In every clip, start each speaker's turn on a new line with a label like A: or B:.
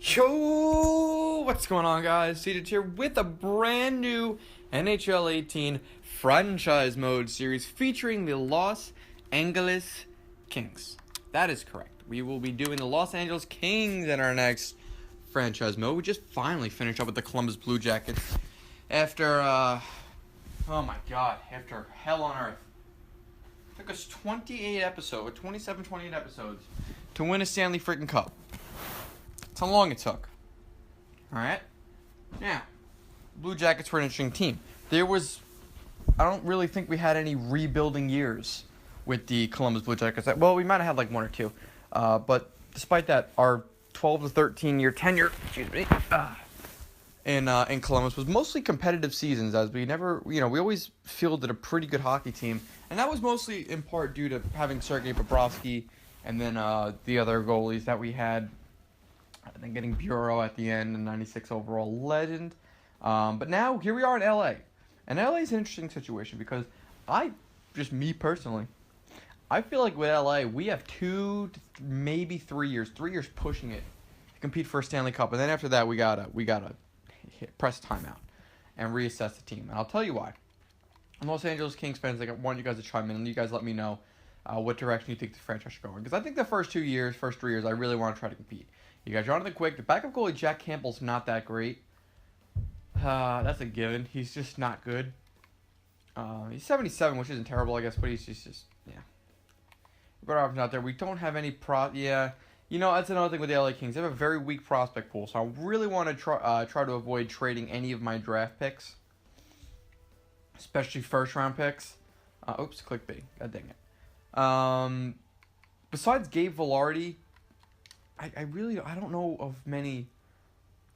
A: Yo, what's going on, guys? Cjeths here with a brand new NHL 18 franchise mode series featuring the Los Angeles Kings. That is correct. We will be doing the Los Angeles Kings in our next franchise mode. We just finally finished up with the Columbus Blue Jackets after, oh my god, after hell on earth. It took us 28 episodes, 28 episodes to win a Stanley freaking Cup. That's how long it took. Alright? Now, Blue Jackets were an interesting team. I don't really think we had any rebuilding years with the Columbus Blue Jackets. Well, we might have had like one or two. But despite that, our 12 to 13 year tenure, in Columbus was mostly competitive seasons, as we never, we always fielded a pretty good hockey team. And that was mostly in part due to having Sergei Bobrovsky and then the other goalies that we had. And then getting Bureau at the end, a 96 overall legend. But now, here we are in LA. And LA is an interesting situation because me personally, I feel like with LA, we have 2 to maybe 3 years pushing it to compete for a Stanley Cup. And then after that, we gotta press timeout and reassess the team. And I'll tell you why. And Los Angeles Kings fans, I want you guys to chime in and you guys let me know what direction you think the franchise should go in. Because I think the first 3 years, I really want to try to compete. You got Jonathan Quick. The backup goalie, Jack Campbell's not that great. That's a given. He's just not good. He's 77, which isn't terrible, I guess, but he's just yeah. Better options out there. We don't have any yeah. That's another thing with the LA Kings. They have a very weak prospect pool, so I really want to try to avoid trading any of my draft picks, especially first-round picks. Oops, clickbait. God dang it. Besides Gabe Vilardi, I don't know of many.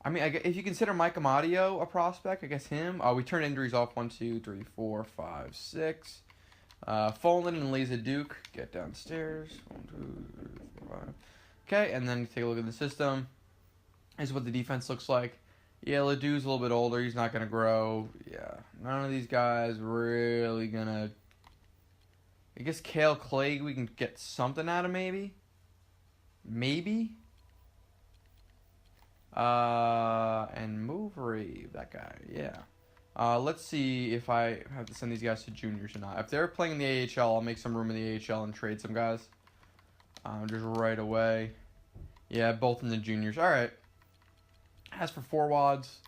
A: I mean, if you consider Mike Amadio a prospect, I guess him. We turned injuries off 1, 2, 3, 4, 5, 6. Follin and Lisa Duke get downstairs. 1, 2, 3, 4, 5. Okay, and then take a look at the system. This is what the defense looks like. Yeah, Ledoux's a little bit older. He's not going to grow. Yeah, none of these guys really going to. I guess Cale Clague we can get something out of maybe. And Movery, that guy, yeah. Let's see if I have to send these guys to juniors or not. If they're playing in the AHL, I'll make some room in the AHL and trade some guys. Just right away. Yeah, both in the juniors. All right. As for forwards,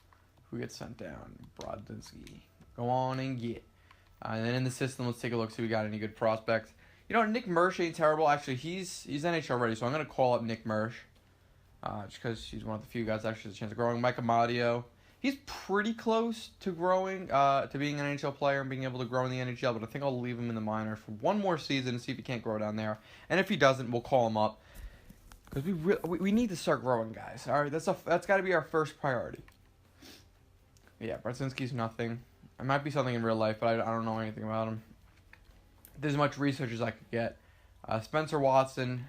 A: who gets sent down? Brodzinski. Go on and get. And then in the system, let's take a look, see if we got any good prospects. Nick Mersch ain't terrible. Actually, he's NHL ready, so I'm going to call up Nick Mersch. Just because he's one of the few guys that actually has a chance of growing. Mike Amadio, he's pretty close to growing, to being an NHL player and being able to grow in the NHL, but I think I'll leave him in the minor for one more season and see if he can't grow down there. And if he doesn't, we'll call him up. Because we need to start growing, guys. All right, that's got to be our first priority. Yeah, Brodzinski's nothing. It might be something in real life, but I don't know anything about him. There's as much research as I could get. Spencer Watson.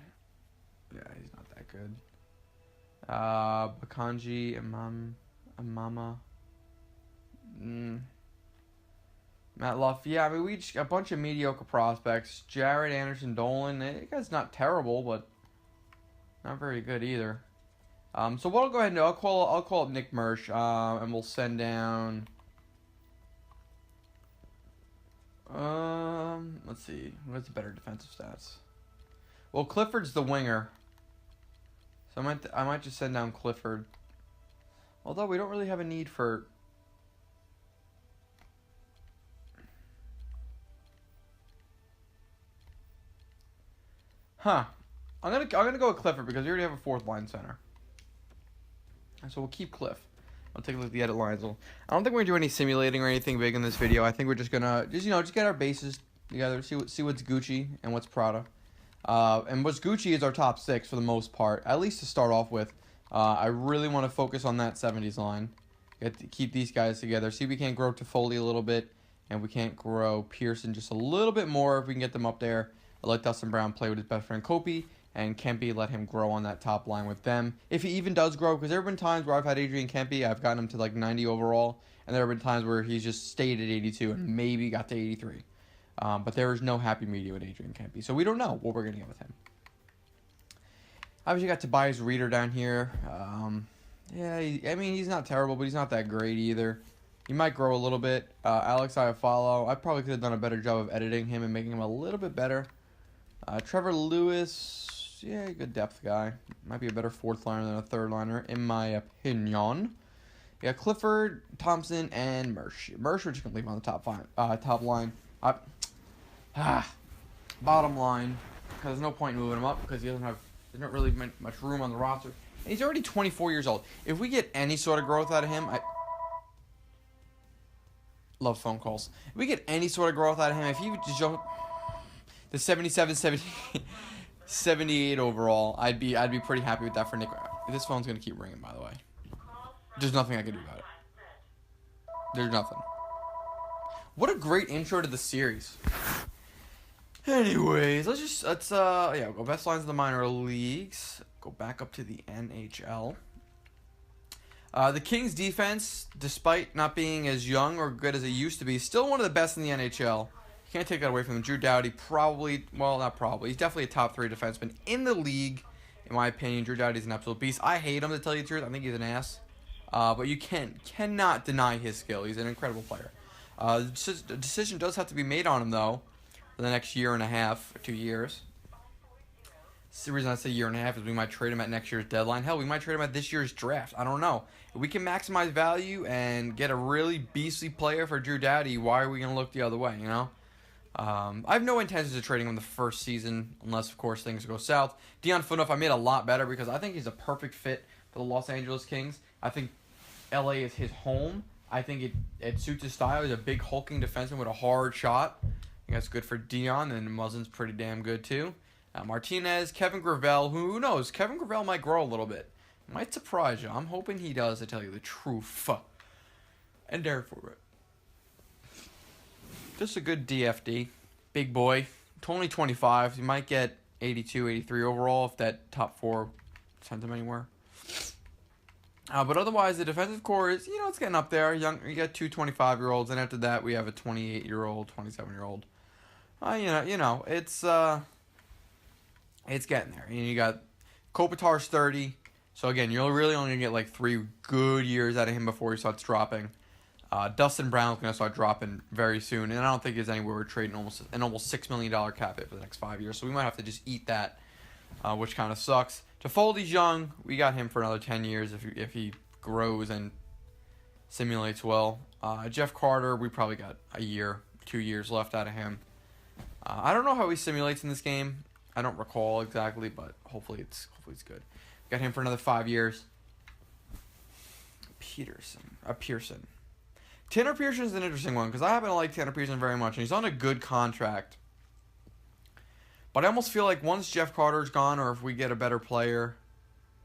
A: Yeah, he's not that good. Bakanji, Amama. Matt Luff. Yeah, I mean, we just got a bunch of mediocre prospects. Jared Anderson Dolan. That guy's not terrible, but not very good either. So what I'll go ahead and do, I'll call up Nick Mersch, and we'll send down. Let's see. What's the better defensive stats? Well, Clifford's the winger. So I might just send down Clifford. Although we don't really have a need for. I'm gonna go with Clifford because we already have a 4th line center. So we'll keep Cliff. I'll take a look at the edit lines. I don't think we're gonna do any simulating or anything big in this video. I think we're just gonna just get our bases together, see what's Gucci and what's Prada. And what's Gucci is our top 6 for the most part, at least to start off with. I really want to focus on that 70s line. Keep these guys together. See if we can't grow Toffoli a little bit, and we can't grow Pearson just a little bit more if we can get them up there. I let Dustin Brown play with his best friend Kopi, and Kempe let him grow on that top line with them. If he even does grow, because there have been times where I've had Adrian Kempe, I've gotten him to like 90 overall, and there have been times where he's just stayed at 82 and maybe got to 83. But there is no happy medium with Adrian Kempe, so we don't know what we're going to get with him. Obviously, got Tobias Reeder down here. Yeah, I mean, he's not terrible, but he's not that great either. He might grow a little bit. Alex Iafallo, I probably could have done a better job of editing him and making him a little bit better. Trevor Lewis, yeah, good depth guy. Might be a better fourth liner than a third liner, in my opinion. Yeah, Clifford, Thompson, and Mersh. Mersh, we're just gonna leave him on the top line. Bottom line, because there's no point in moving him up because there's not really much room on the roster. And he's already 24 years old. If we get any sort of growth out of him, I love phone calls. If we get any sort of growth out of him, if he would just jump the 77, 70, 78 overall, I'd be pretty happy with that for Nick. This phone's gonna keep ringing, by the way. There's nothing I can do about it. There's nothing. What a great intro to the series. Anyways, let's go best lines in the minor leagues. Go back up to the NHL. The Kings defense, despite not being as young or good as it used to be, still one of the best in the NHL. You can't take that away from them. Drew Doughty not probably. He's definitely a top 3 defenseman in the league, in my opinion. Drew Doughty's an absolute beast. I hate him, to tell you the truth. I think he's an ass. But you cannot deny his skill. He's an incredible player. The decision does have to be made on him, though, for the next year and a half or 2 years. The reason I say year and a half is we might trade him at next year's deadline. Hell, we might trade him at this year's draft. I don't know. If we can maximize value and get a really beastly player for Drew Doughty, why are we going to look the other way, you know? I have no intentions of trading him the first season, unless, of course, things go south. Dion Phaneuf, I made a lot better because I think he's a perfect fit for the Los Angeles Kings. I think LA is his home. I think it suits his style. He's a big hulking defenseman with a hard shot. I think that's good for Dion, and Muzzin's pretty damn good, too. Martinez, Kevin Gravel, who knows? Kevin Gravel might grow a little bit. Might surprise you. I'm hoping he does, to tell you the truth. And Derek Forbett. Just a good DFD. Big boy. Only 25. He might get 82, 83 overall if that top 4 sends him anywhere. But otherwise, the defensive core is, it's getting up there. You got 2 25-year-olds, and after that, we have a 28-year-old, 27-year-old. It's getting there. And you got Kopitar's 30. So, again, you're really only going to get like 3 good years out of him before he starts dropping. Dustin Brown's going to start dropping very soon. And I don't think there's anywhere we're trading an almost $6 million cap hit for the next 5 years. So, we might have to just eat that, which kind of sucks. Toffoli's young. We got him for another 10 years if he grows and simulates well. Jeff Carter, we probably got a year, 2 years left out of him. I don't know how he simulates in this game. I don't recall exactly, but hopefully it's good. Got him for another 5 years. Pearson. Tanner Pearson's an interesting one because I happen to like Tanner Pearson very much, and he's on a good contract. But I almost feel like once Jeff Carter's gone, or if we get a better player,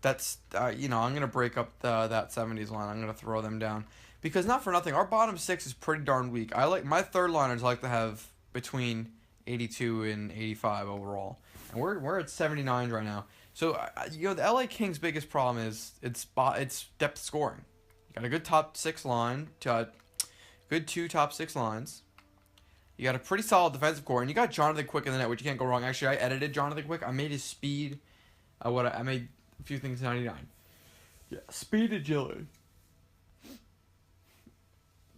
A: that's I'm gonna break up that 70s line. I'm gonna throw them down because not for nothing, our bottom 6 is pretty darn weak. I like my third liners like to have between 82 and 85 overall, and we're at 79 right now. So the LA Kings' biggest problem is it's depth scoring. You got a good top 6 line, good 2 top 6 lines. You got a pretty solid defensive core, and you got Jonathan Quick in the net, which you can't go wrong. Actually, I edited Jonathan Quick. I made his speed. I made a few things 99. Yeah, speed agility.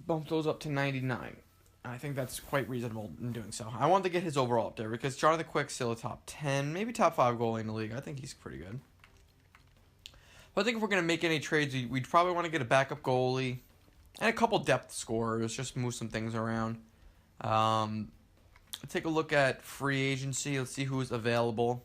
A: Bumped those up to 99. I think that's quite reasonable in doing so. I wanted to get his overall up there because Jonathan Quick's still a top 10, maybe top 5 goalie in the league. I think he's pretty good. But I think if we're going to make any trades, we'd probably want to get a backup goalie and a couple depth scorers, just move some things around. Let's take a look at free agency. Let's see who's available.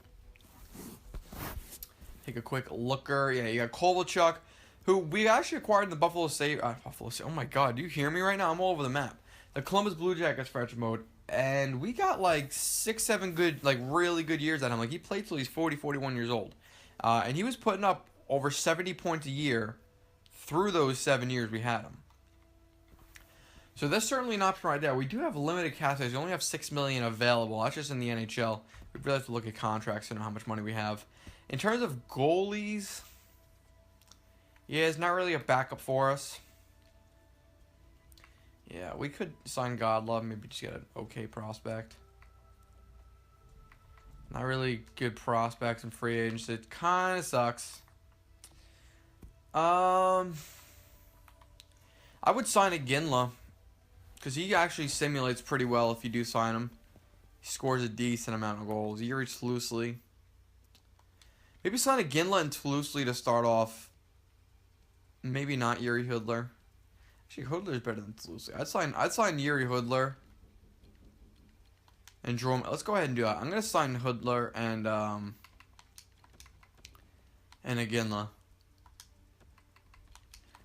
A: Take a quick looker. Yeah, you got Kovalchuk, who we actually acquired in the Buffalo Sabres. Oh my God, do you hear me right now? I'm all over the map. The Columbus Blue Jackets French mode, and we got like 6, 7 good, like really good years out of him. Like he played till he's 40, 41 years old, and he was putting up over 70 points a year through those 7 years we had him. So that's certainly an option right there. We do have limited cap space. We only have $6 million available. That's just in the NHL. We really have to look at contracts to know how much money we have. In terms of goalies, yeah, it's not really a backup for us. Yeah, we could sign Godlove, maybe just get an okay prospect. Not really good prospects in free agents. It kind of sucks. I would sign a Ginla because he actually simulates pretty well if you do sign him. He scores a decent amount of goals. Yuri Toulouse. Maybe sign a Ginla and Toulouse to start off. Maybe not Yuri Hoodler. Actually, Hoodler's better than Toulouse. I'd sign Yuri Hoodler. And Jerome. Let's go ahead and do that. I'm gonna sign Hoodler and a Ginla.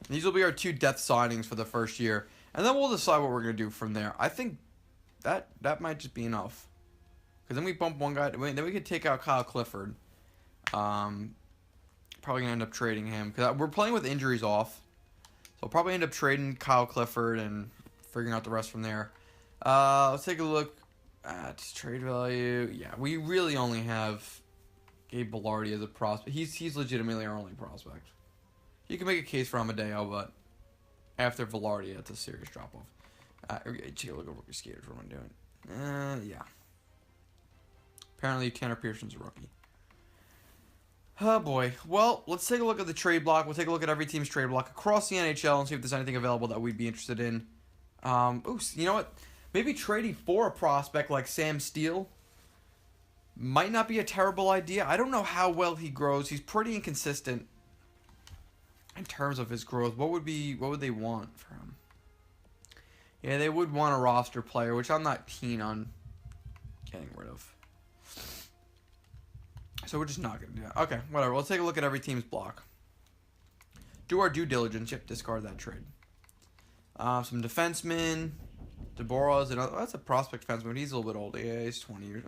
A: These will be our 2 depth signings for the first year. And then we'll decide what we're going to do from there. I think that might just be enough. Because then we bump one guy. Then we could take out Kyle Clifford. Probably going to end up trading him. Because we're playing with injuries off. So we'll probably end up trading Kyle Clifford and figuring out the rest from there. Let's take a look at trade value. Yeah, we really only have Gabe Velarde as a prospect. He's legitimately our only prospect. You can make a case for Amadeo, but after Velarde, that's a serious drop-off. Take a look at rookie skaters. What am I doing? Yeah. Apparently, Tanner Pearson's a rookie. Oh, boy. Well, let's take a look at the trade block. We'll take a look at every team's trade block across the NHL and see if there's anything available that we'd be interested in. Ooh, you know what? Maybe trading for a prospect like Sam Steele might not be a terrible idea. I don't know how well he grows. He's pretty inconsistent. In terms of his growth, what would they want for him? Yeah, they would want a roster player, which I'm not keen on getting rid of. So we're just not going to do that. Okay, whatever. Let's take a look at every team's block. Do our due diligence. Yep, discard that trade. Some defensemen. DeBora's another. That's a prospect defenseman. He's a little bit older. Yeah, he's 20 years.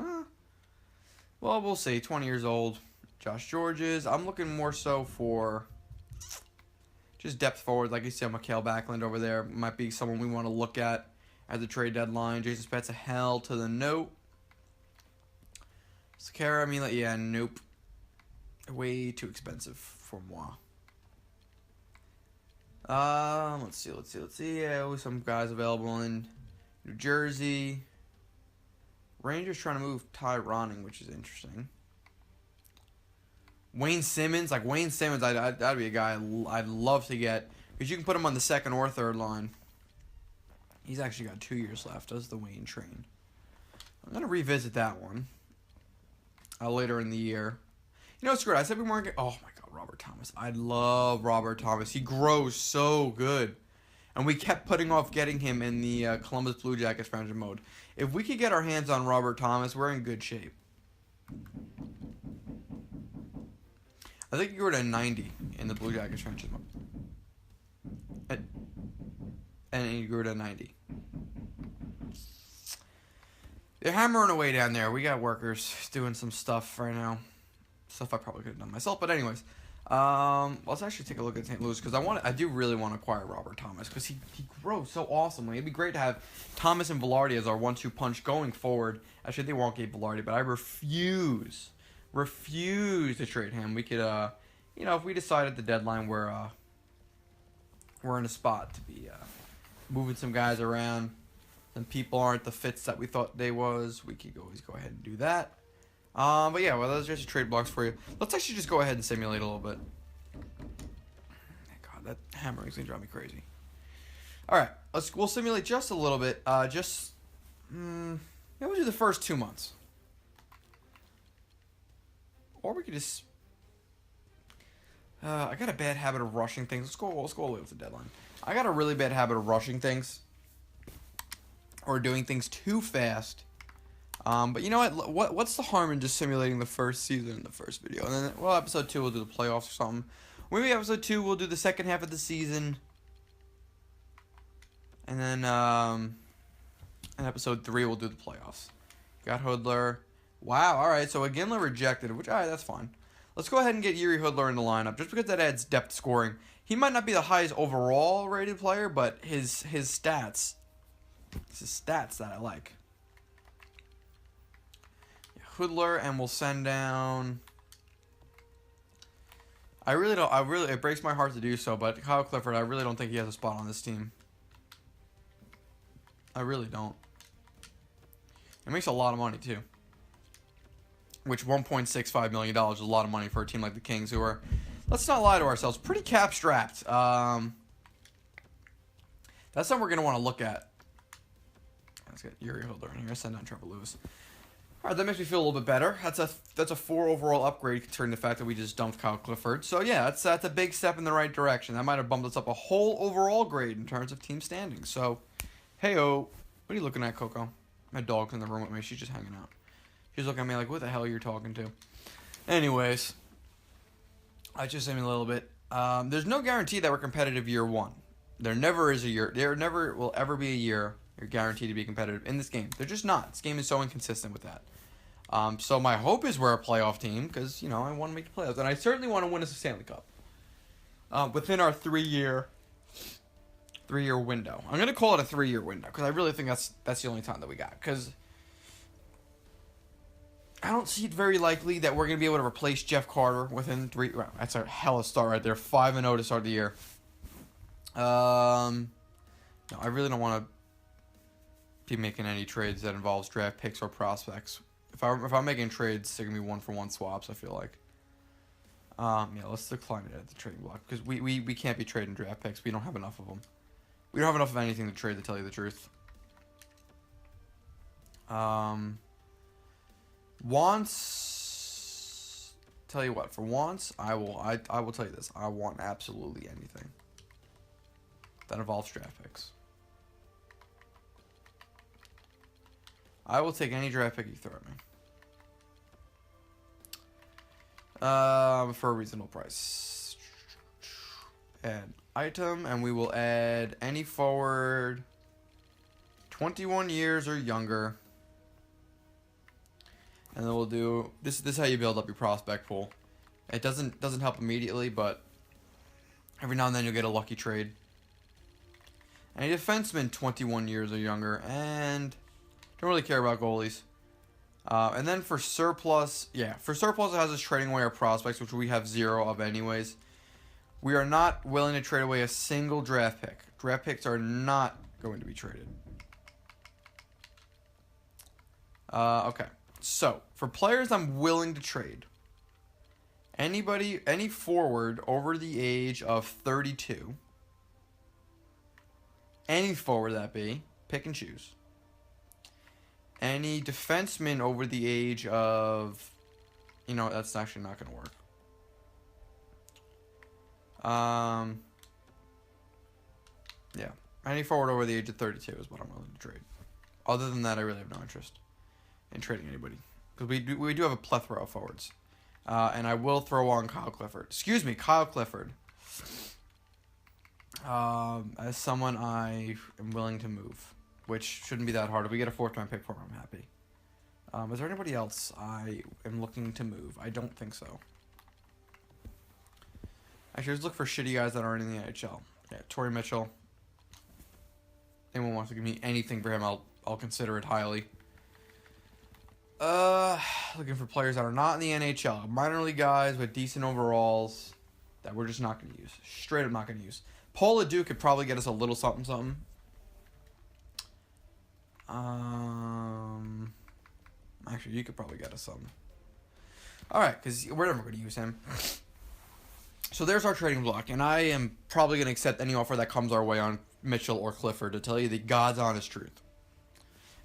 A: Well, we'll say 20 years old. Josh Georges. I'm looking more so for just depth forward, like you said, Mikael Backlund over there might be someone we want to look at the trade deadline. Jason Spezza, a hell to the nope. Sakara, yeah, nope. Way too expensive for moi. Let's see. Yeah, always some guys available in New Jersey. Rangers trying to move Ty Ronning, which is interesting. Wayne Simmons, that'd be a guy I'd love to get because you can put him on the second or third line. He's actually got 2 years left. Does the Wayne train? I'm gonna revisit that one later in the year. You know, it's great. I said we weren't getting. Oh my God, Robert Thomas. I love Robert Thomas. He grows so good, and we kept putting off getting him in the Columbus Blue Jackets franchise mode. If we could get our hands on Robert Thomas, we're in good shape. I think you grew to 90 in the Blue Jackets franchise mode. And you grew to 90. They're hammering away down there. We got workers doing some stuff right now. Stuff I probably could have done myself. But anyways, let's actually take a look at St. Louis because I do really want to acquire Robert Thomas because he grows so awesomely. It'd be great to have Thomas and Velarde as our 1-2 punch going forward. Actually, they won't get Velarde, but I refuse to trade him. We could, if we decide at the deadline we're in a spot to be moving some guys around and people aren't the fits that we thought they was, we could always go ahead and do that. But yeah, well, those are just trade blocks for you. Let's actually just go ahead and simulate a little bit. God, that hammering's gonna drive me crazy. All right, we'll simulate just a little bit. We'll do the first 2 months. Or we could just. I got a bad habit of rushing things. Let's go all the way with the deadline. I got a really bad habit of rushing things, or doing things too fast. But you know what? What's the harm in just simulating the first season in the first video, and then episode 2 we'll do the playoffs or something. Maybe episode 2 we'll do the second half of the season, and then in episode 3 we'll do the playoffs. Got Hoodler. Wow, alright, so Ginla rejected, which, alright, that's fine. Let's go ahead and get Yuri Hoodler in the lineup, just because that adds depth scoring. He might not be the highest overall rated player, but his stats, it's his stats that I like. Yeah, Hoodler, and we'll send down. It breaks my heart to do so, but Kyle Clifford, I really don't think he has a spot on this team. I really don't. It makes a lot of money, too. Which $1.65 million is a lot of money for a team like the Kings, who are, let's not lie to ourselves. Pretty cap-strapped. That's something we're going to want to look at. Let's get Yuri Hilder in here. Send down Trevor Lewis. All right, that makes me feel a little bit better. That's a 4 overall upgrade considering the fact that we just dumped Kyle Clifford. So yeah, that's a big step in the right direction. That might have bumped us up a whole overall grade in terms of team standings. So, hey-oh. What are you looking at, Coco? My dog's in the room with me. She's just hanging out. She's looking at me like, what the hell are you talking to? Anyways, I just saying a little bit. There's no guarantee that we're competitive year one. There never is a year. There never will ever be a year you're guaranteed to be competitive in this game. They're just not. This game is so inconsistent with that. So my hope is we're a playoff team because, I want to make the playoffs. And I certainly want to win us a Stanley Cup within our three-year window. I'm going to call it a 3-year window because I really think that's the only time that we got. Because I don't see it very likely that we're going to be able to replace Jeff Carter within 3. Well, that's a hell of a start right there. 5-0 to start the year. No, I really don't want to be making any trades that involves draft picks or prospects. If I'm making trades, they're going to be 1-for-1 swaps, I feel like. Yeah, let's decline it at the trading block because we can't be trading draft picks. We don't have enough of them. We don't have enough of anything to trade, to tell you the truth. Wants. Tell you what, for wants, I will tell you this. I want absolutely anything that involves draft picks. I will take any draft pick you throw at me. For a reasonable price. Add item, and we will add any forward 21 years or younger. And then we'll do this is how you build up your prospect pool. It doesn't help immediately, but every now and then you'll get a lucky trade. Any defenseman 21 years or younger, and don't really care about goalies. And then for surplus, it has us trading away our prospects, which we have 0 of anyways. We are not willing to trade away a single draft pick. Draft picks are not going to be traded. Okay. So, for players I'm willing to trade, any forward over the age of 32, any forward that be, pick and choose. Any defenseman over the age of, that's actually not going to work. Yeah, any forward over the age of 32 is what I'm willing to trade. Other than that, I really have no interest in trading anybody because we do have a plethora of forwards, and I will throw on Kyle Clifford. Excuse me, Kyle Clifford. As someone I am willing to move, which shouldn't be that hard. If we get a 4th-round pick for him, I'm happy. Is there anybody else I am looking to move? I don't think so. Actually, let's look for shitty guys that aren't in the NHL. Yeah, Torrey Mitchell. Anyone wants to give me anything for him, I'll consider it highly. Looking for players that are not in the NHL. Minor league guys with decent overalls that we're just not going to use. Straight up not going to use. Paul LeDuc could probably get us a little something. Actually, you could probably get us some. Alright, because we're never going to use him. So there's our trading block, and I am probably going to accept any offer that comes our way on Mitchell or Clifford, to tell you the God's honest truth.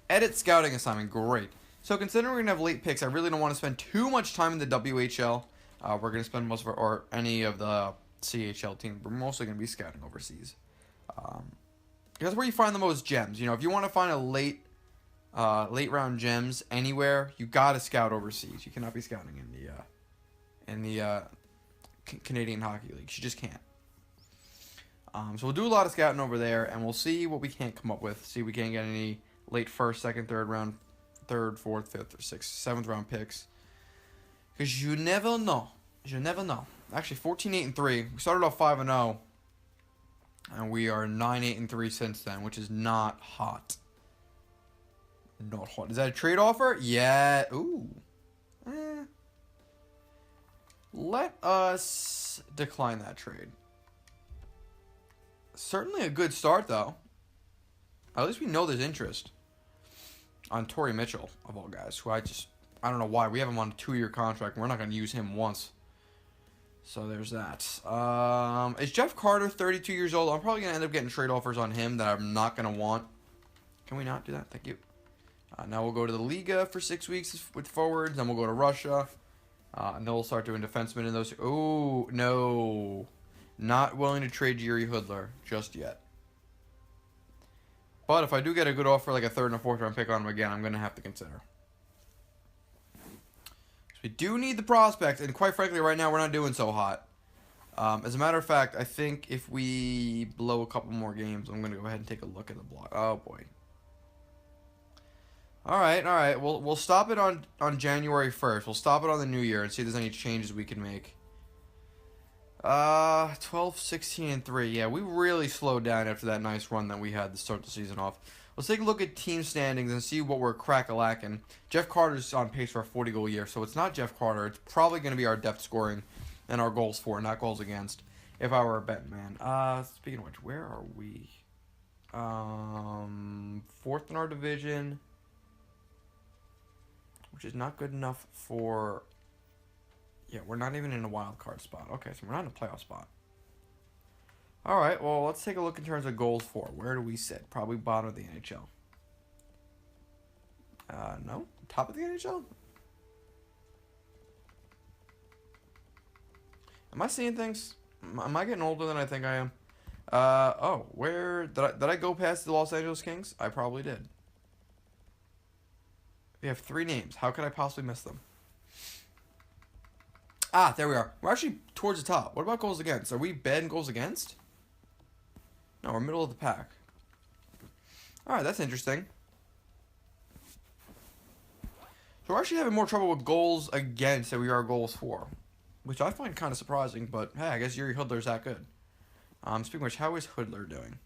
A: Edit scouting assignment, great. So considering we're going to have late picks, I really don't want to spend too much time in the WHL. We're going to spend most of or any of the CHL team. We're mostly going to be scouting overseas. That's where you find the most gems. If you want to find a late round gems anywhere, you got to scout overseas. You cannot be scouting in the Canadian Hockey League. You just can't. So we'll do a lot of scouting over there, and we'll see what we can't come up with. See if we can't get any late 1st, 2nd, 3rd round, 3rd, 4th, 5th, or 6th, 7th round picks. Because you never know. You never know. Actually, 14-8-3. We started off 5-0, and we are 9-8-3 since then, which is not hot. Not hot. Is that a trade offer? Yeah. Ooh. Let us decline that trade. Certainly a good start, though. At least we know there's interest on Torrey Mitchell, of all guys, who I don't know why. We have him on a 2-year contract, and we're not going to use him once. So there's that. Is Jeff Carter 32 years old? I'm probably going to end up getting trade offers on him that I'm not going to want. Can we not do that? Thank you. Now we'll go to the Liga for 6 weeks with forwards. Then we'll go to Russia. And then we'll start doing defensemen in those. Oh, no. Not willing to trade Yuri Hoodler just yet. But if I do get a good offer, like a third and a fourth round pick on him again, I'm going to have to consider. We do need the prospects, and quite frankly, right now we're not doing so hot. As a matter of fact, I think if we blow a couple more games, I'm going to go ahead and take a look at the block. Oh, boy. All right. We'll stop it on January 1st. We'll stop it on the new year and see if there's any changes we can make. 12, 16, and 3. Yeah, we really slowed down after that nice run that we had to start the season off. Let's take a look at team standings and see what we're crack-a-lacking. Jeff Carter's on pace for a 40-goal year, so it's not Jeff Carter. It's probably going to be our depth scoring and our goals for, not goals against, if I were a bet man. Speaking of which, where are we? Fourth in our division, which is not good enough for... Yeah, we're not even in a wild card spot. Okay, so we're not in a playoff spot. All right, well, let's take a look in terms of goals for. Where do we sit? Probably bottom of the NHL. No? Top of the NHL? Am I seeing things? Am I getting older than I think I am? Where... Did I go past the Los Angeles Kings? I probably did. We have 3 names. How could I possibly miss them? Ah, there we are. We're actually towards the top. What about goals against? Are we bad in goals against? No, we're middle of the pack. Alright, that's interesting. So we're actually having more trouble with goals against than we are goals for. Which I find kind of surprising, but hey, I guess Yuri Hoodler's that good. Speaking of which, how is Hoodler doing?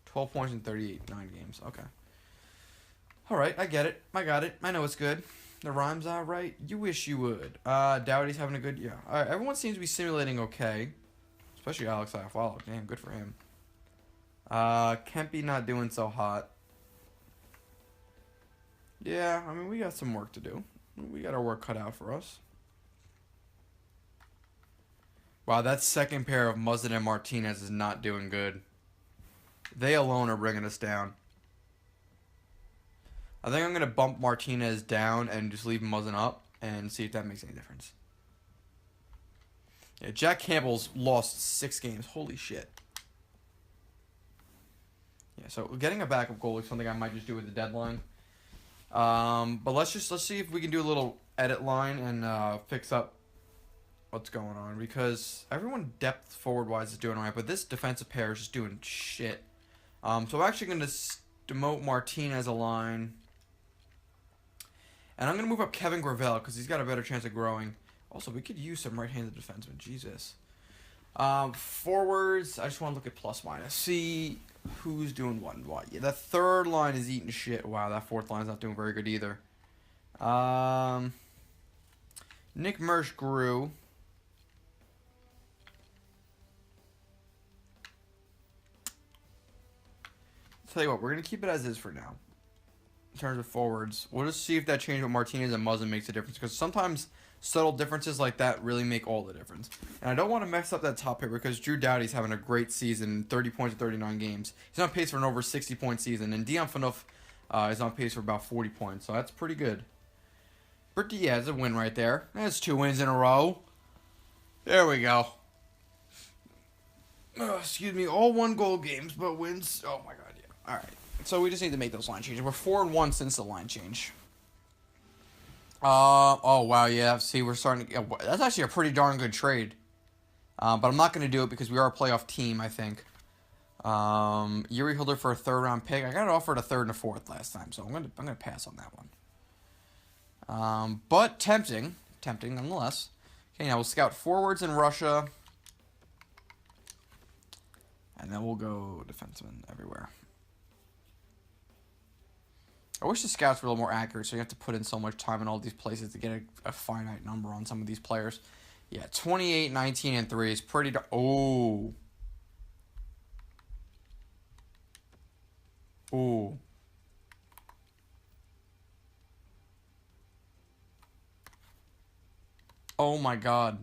A: 12 points in 9 games. Okay. Alright, I get it. I got it. I know it's good. The rhyme's right. You wish you would. Dowdy's having a good year. Alright, everyone seems to be simulating okay. Especially Alex Iafallo. Damn, good for him. Kempy not doing so hot. Yeah, I mean, we got some work to do. We got our work cut out for us. Wow, that second pair of Muzzin and Martinez is not doing good. They alone are bringing us down. I think I'm going to bump Martinez down and just leave Muzzin up and see if that makes any difference. Yeah, Jack Campbell's lost 6 games. Holy shit. Yeah, so getting a backup goalie is something I might just do with the deadline. But let's see if we can do a little edit line and fix up what's going on, because everyone depth forward wise is doing alright, but this defensive pair is just doing shit. So I'm actually going to demote Martinez a line. And I'm going to move up Kevin Gravel because he's got a better chance of growing. Also, we could use some right-handed defensemen. Jesus. Forwards, I just want to look at plus minus. See who's doing what and what. Yeah, that third line is eating shit. Wow, that fourth line's not doing very good either. Nick Mersch grew. Tell you what, we're going to keep it as is for now. In terms of forwards, we'll just see if that change with Martinez and Muzzin makes a difference, because sometimes subtle differences like that really make all the difference. And I don't want to mess up that top pick because Drew Doughty's having a great season, 30 points in 39 games. He's on pace for an over 60-point season, and Dion Phaneuf is on pace for about 40 points, so that's pretty good. But yeah, it's a win right there. That's 2 wins in a row. There we go. Excuse me, all 1-goal games, but wins. Oh my god, yeah. All right. So we just need to make those line changes. We're 4-1 since the line change. Oh wow, yeah. See, we're starting to. That's actually a pretty darn good trade. But I'm not going to do it because we are a playoff team, I think. Yuri Hilder for a 3rd-round pick. I got offered a 3rd and a 4th last time, so I'm gonna pass on that one. But tempting nonetheless. Okay, now we'll scout forwards in Russia, and then we'll go defensemen everywhere. I wish the scouts were a little more accurate, so you have to put in so much time in all these places to get a finite number on some of these players. Yeah, 28, 19, and 3 is pretty... Oh. Oh. Oh my god.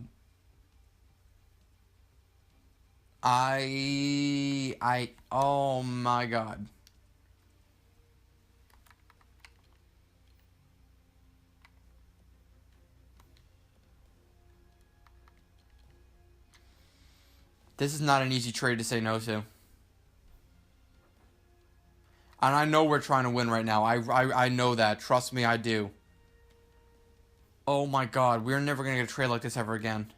A: Oh my God. This is not an easy trade to say no to. And I know we're trying to win right now. I know that. Trust me, I do. Oh my God, we're never going to get a trade like this ever again.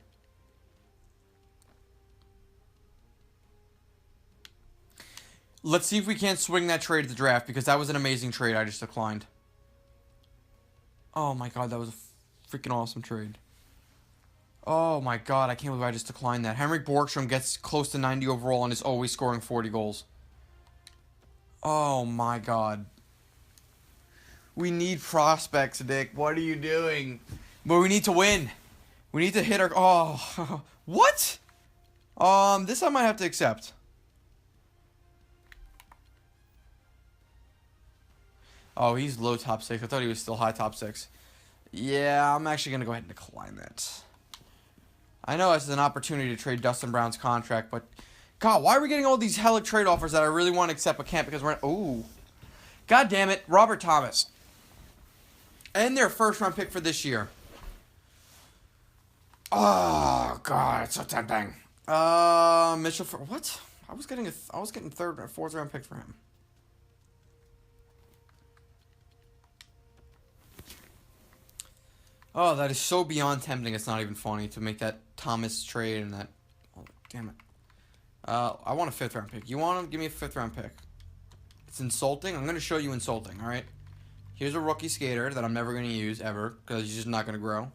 A: Let's see if we can't swing that trade at the draft, because that was an amazing trade I just declined. Oh my God, that was a freaking awesome trade. Oh my God, I can't believe I just declined that. Henrik Borgstrom gets close to 90 overall and is always scoring 40 goals. Oh my God. We need prospects, Dick. What are you doing? But we need to win. We need to hit our... Oh. What? This I might have to accept. Oh, he's low top 6. I thought he was still high top 6. Yeah, I'm actually going to go ahead and decline that. I know this is an opportunity to trade Dustin Brown's contract, but... God, why are we getting all these hella trade offers that I really want to accept but can't because we're... Ooh. God damn it. Robert Thomas. And their first round pick for this year. Oh, God, it's so tempting. Mitchell for... What? I was getting third or fourth round picks for him. Oh, that is so beyond tempting. It's not even funny to make that Thomas trade and that... Oh, damn it. I want a 5th round pick. You want to give me a 5th round pick? It's insulting. I'm going to show you insulting, alright? Here's a rookie skater that I'm never going to use, ever, because he's just not going to grow.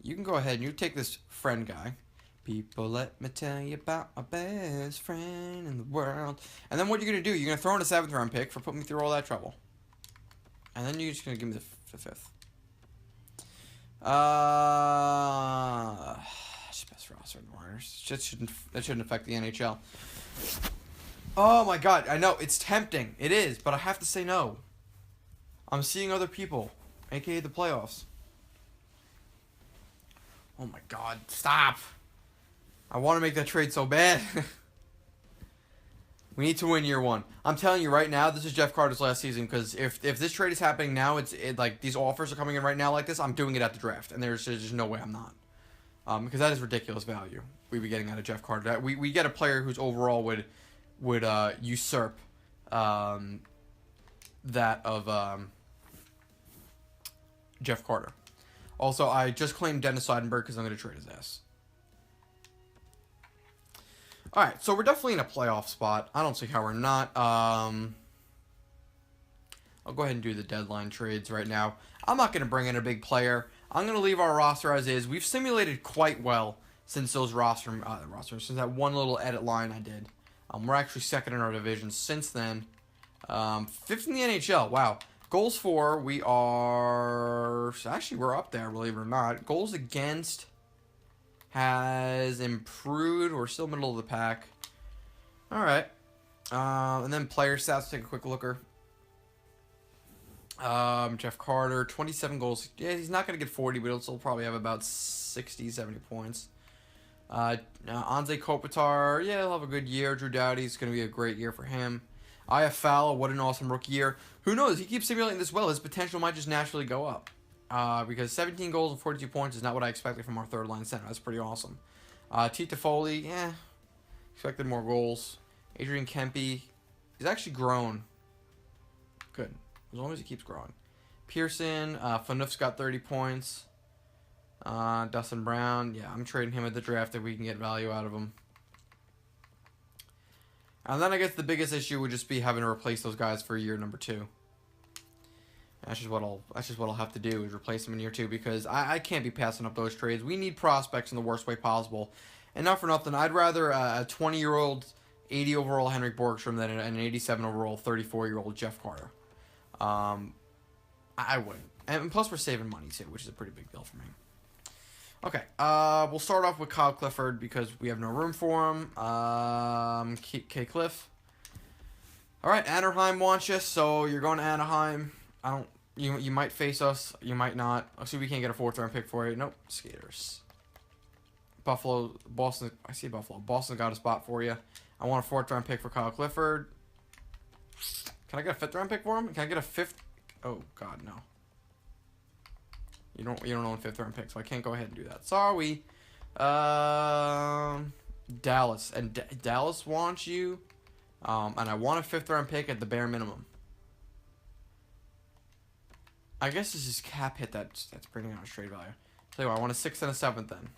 A: You can go ahead and you take this friend guy. People, let me tell you about my best friend in the world. And then what you're going to do, you're going to throw in a 7th round pick for putting me through all that trouble. And then you're just going to give me the 5th. Best roster in the Warriors. That shouldn't affect the NHL. Oh my God, I know, it's tempting. It is, but I have to say no. I'm seeing other people, aka the playoffs. Oh my God, stop. I want to make that trade so bad. We need to win year 1. I'm telling you right now, this is Jeff Carter's last season, because if this trade is happening now, it's like these offers are coming in right now like this, I'm doing it at the draft, and there's just no way I'm not. Because that is ridiculous value we'd be getting out of Jeff Carter. We get a player whose overall would usurp that of Jeff Carter. Also, I just claimed Dennis Seidenberg because I'm going to trade his ass. Alright, so we're definitely in a playoff spot. I don't see how we're not. I'll go ahead and do the deadline trades right now. I'm not going to bring in a big player. I'm going to leave our roster as is. We've simulated quite well since those since that one little edit line I did. We're actually 2nd in our division since then. 5th in the NHL. Wow. Goals for, we are... Actually, we're up there, believe it or not. Goals against has improved. We're still middle of the pack. Alright. And then player stats, take a quick looker. Jeff Carter, 27 goals. Yeah, he's not going to get 40, but he'll still probably have about 60, 70 points. Anze Kopitar, yeah, he'll have a good year. Drew Doughty's going to be a great year for him. Iafallo, what an awesome rookie year. Who knows? He keeps simulating this well. His potential might just naturally go up. Because 17 goals and 42 points is not what I expected from our third line center. That's pretty awesome. Tita Foley, expected more goals. Adrian Kempe, he's actually grown. Good. As long as he keeps growing. Pearson, Phaneuf's got 30 points. Dustin Brown, yeah, I'm trading him at the draft if we can get value out of him. And then I guess the biggest issue would just be having to replace those guys for year number 2. That's just what I'll have to do is replace them in year 2 because I can't be passing up those trades. We need prospects in the worst way possible. And not for nothing, I'd rather a 20-year-old, 80 overall Henrik Borgstrom than an 87 overall, 34-year-old Jeff Carter. I wouldn't. And plus we're saving money too, which is a pretty big deal for me. Okay, we'll start off with Kyle Clifford because we have no room for him. K. Cliff. All right, Anaheim wants you, so you're going to Anaheim. You might face us, you might not. Let's see if we can't get a 4th round pick for you. Nope, skaters. Boston. I see Buffalo. Boston got a spot for you. I want a 4th round pick for Kyle Clifford. Can I get a 5th round pick for him? Can I get a 5th? Oh God, no. You don't own 5th round picks, so I can't go ahead and do that. Sorry. Dallas Dallas wants you, and I want a 5th round pick at the bare minimum. I guess this is cap hit that's bringing out a trade value. Tell you what, I want a 6th and a 7th then.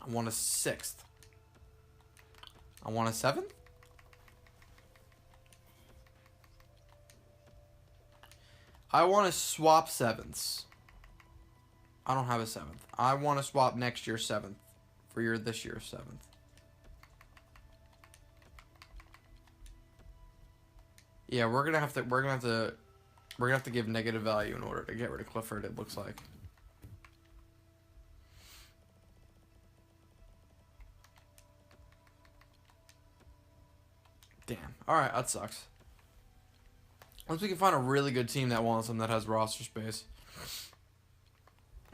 A: I want a 6th. I want a 7th. I want to swap 7ths. I don't have a 7th. I want to swap next year's 7th for this year's 7th. Yeah, we're gonna have to give negative value in order to get rid of Clifford. It looks like. Damn. All right, that sucks. Unless we can find a really good team that wants him that has roster space.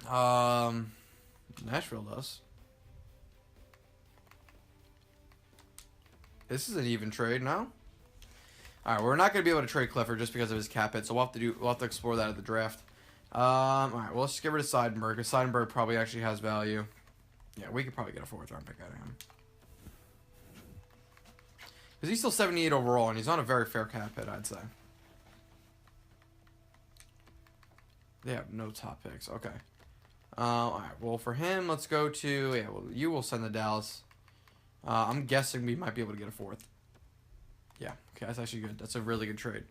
A: Nashville does. This is an even trade now. All right, we're not gonna be able to trade Clifford just because of his cap hit, so we'll have to explore that at the draft. All right, well, let's get rid of Seidenberg, because Seidenberg probably actually has value. Yeah, we could probably get a 4th round pick out of him. Because he's still 78 overall, and he's on a very fair cap hit, I'd say. They have no top picks. Okay. All right. Well, for him, let's go to... Yeah, well, you will send to Dallas. I'm guessing we might be able to get a 4th. Yeah. Okay, that's actually good. That's a really good trade.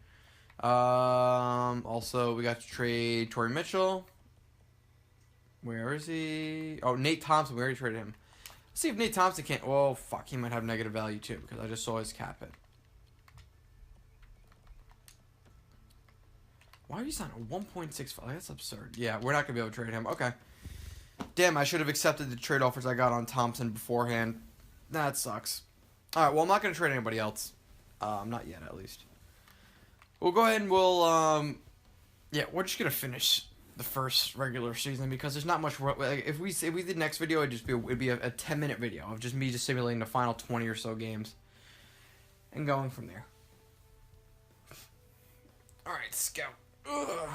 A: Also, we got to trade Torrey Mitchell. Where is he? Oh, Nate Thompson. We already traded him. Let's see if Nate Thompson can't... Well, fuck. He might have negative value, too, because I just saw his cap hit. Why are you signing a 1.65? That's absurd. Yeah, we're not going to be able to trade him. Okay. Damn, I should have accepted the trade offers I got on Thompson beforehand. That sucks. All right, well, I'm not going to trade anybody else. Not yet, at least. We'll go ahead and we'll... Yeah, we're just going to finish the first regular season because there's not much... Like, if we did next video, it'd be a 10-minute video of just me just simulating the final 20 or so games. And going from there. All right, Scout. Ugh.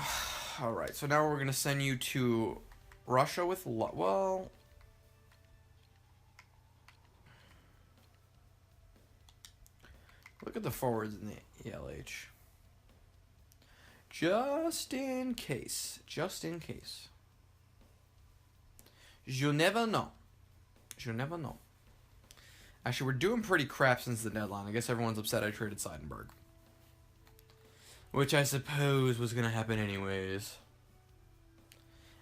A: All right, so now we're going to send you to Russia with... Well... Look at the forwards in the ELH. Just in case. Just in case. You never know. You never know. Actually, we're doing pretty crap since the deadline. I guess everyone's upset I traded Seidenberg. Which I suppose was going to happen anyways.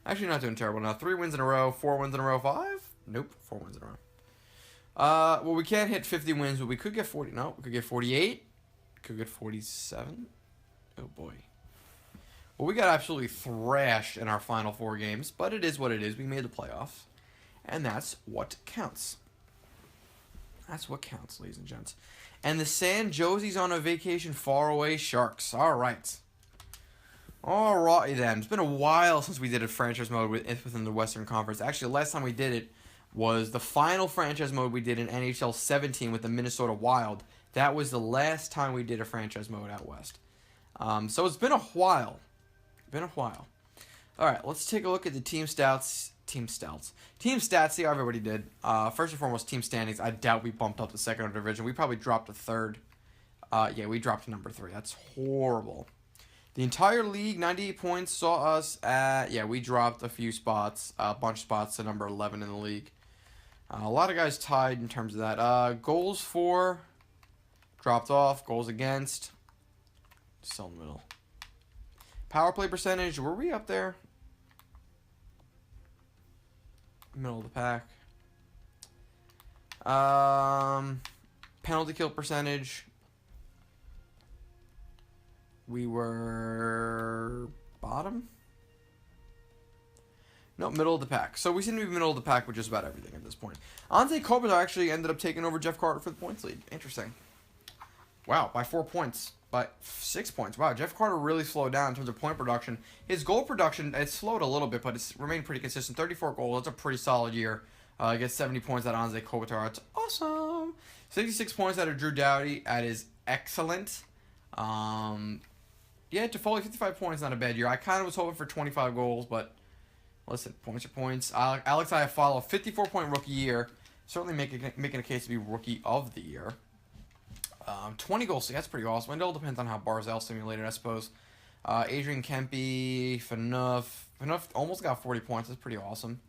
A: Actually, not doing terrible now. 3 wins in a row. 4 wins in a row. 5? Nope. 4 wins in a row. Well, we can't hit 50 wins, but we could get 40. No, we could get 48. Could get 47. Oh, boy. Well, we got absolutely thrashed in our final 4 games, but it is what it is. We made the playoffs, and that's what counts. That's what counts, ladies and gents. And the San Josie's on a vacation far away Sharks. All right. All right, then. It's been a while since we did a franchise mode within the Western Conference. Actually, the last time we did it was the final franchise mode we did in NHL 17 with the Minnesota Wild. That was the last time we did a franchise mode out west. So it's been a while. All right, let's take a look at the team stats. Team stats, see how everybody did. First and foremost, team standings. I doubt we bumped up to second division. We probably dropped to third. Yeah, we dropped to number 3. That's horrible. The entire league, 98 points, saw us at... Yeah, we dropped a few spots, a bunch of spots to number 11 in the league. A lot of guys tied in terms of that. Goals for... Dropped off. Goals against. Still in the middle. Power play percentage. Were we up there? Middle of the pack. Penalty kill percentage. We were bottom? No, middle of the pack. So we seem to be middle of the pack with just about everything at this point. Ante Kopitar actually ended up taking over Jeff Carter for the points lead. Interesting. Wow, by 4 points. By 6 points. Wow, Jeff Carter really slowed down in terms of point production. His goal production, it slowed a little bit, but it's remained pretty consistent. 34 goals. That's a pretty solid year Gets 70 points out of Anze Kopitar. It's awesome. 66 points out of Drew Doughty. That is excellent. Yeah, Toffoli, 55 points, not a bad year. I kind of was hoping for 25 goals, but listen, points are points. Alex Iafallo, 54-point rookie year. Certainly making a case to be rookie of the year. 20 goals, that's pretty awesome. It all depends on how Barzell simulated, I suppose. Adrian Kempe, Phaneuf almost got 40 points. That's pretty awesome.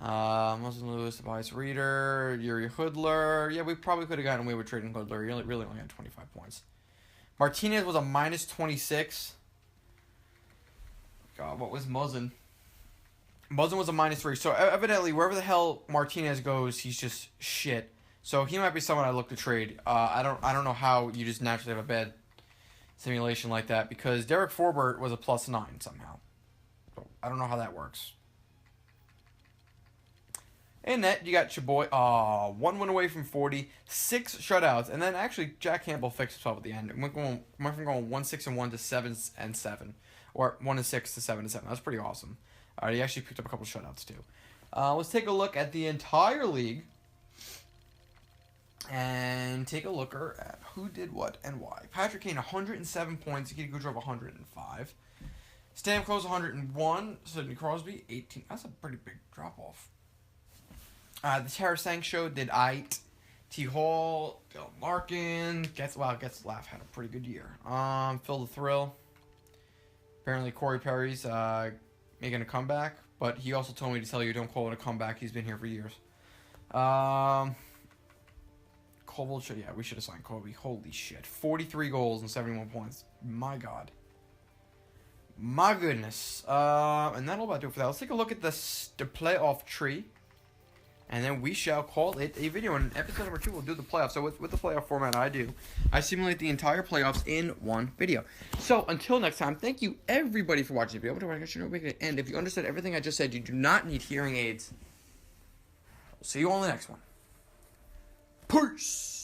A: Muslim Lewis, Tobias Reeder, Yuri Hoodler. Yeah, we probably could have gotten away with trading Hoodler. He really only had 25 points. Martinez was a minus 26. God, what was Muzzin? Muzzin was a minus 3. So evidently, wherever the hell Martinez goes, he's just shit. So he might be someone I look to trade. I don't know how you just naturally have a bad simulation like that, because Derek Forbert was a plus 9 somehow. So I don't know how that works. In net, you got your boy, 1 win away from 40, 6 shutouts, and then actually Jack Campbell fixed himself at the end. Went from going 1-6-1 to 7-7, or 1-6 to 7-7. That's pretty awesome. He actually picked up a couple shutouts too. Let's take a look at the entire league, and take a looker at who did what and why. Patrick Kane, 107 points. Nikita Kucherov, 105. Stamkos, 101. Sidney Crosby, 18. That's a pretty big drop-off. The Tarasenko show did Ait. T. Hall, Dylan Larkin. Getzlaff had a pretty good year. Phil the Thrill. Apparently Corey Perry's making a comeback, but he also told me to tell you don't call it a comeback. He's been here for years. Colville, yeah, we should have signed Kobe. Holy shit. 43 goals and 71 points. My God. My goodness. And that'll about do it for that. Let's take a look at the playoff tree. And then we shall call it a video. In episode number 2, we'll do the playoffs. So with the playoff format I simulate the entire playoffs in one video. So until next time, thank you everybody for watching the video. And if you understood everything I just said, you do not need hearing aids. We'll see you on the next one. Peace!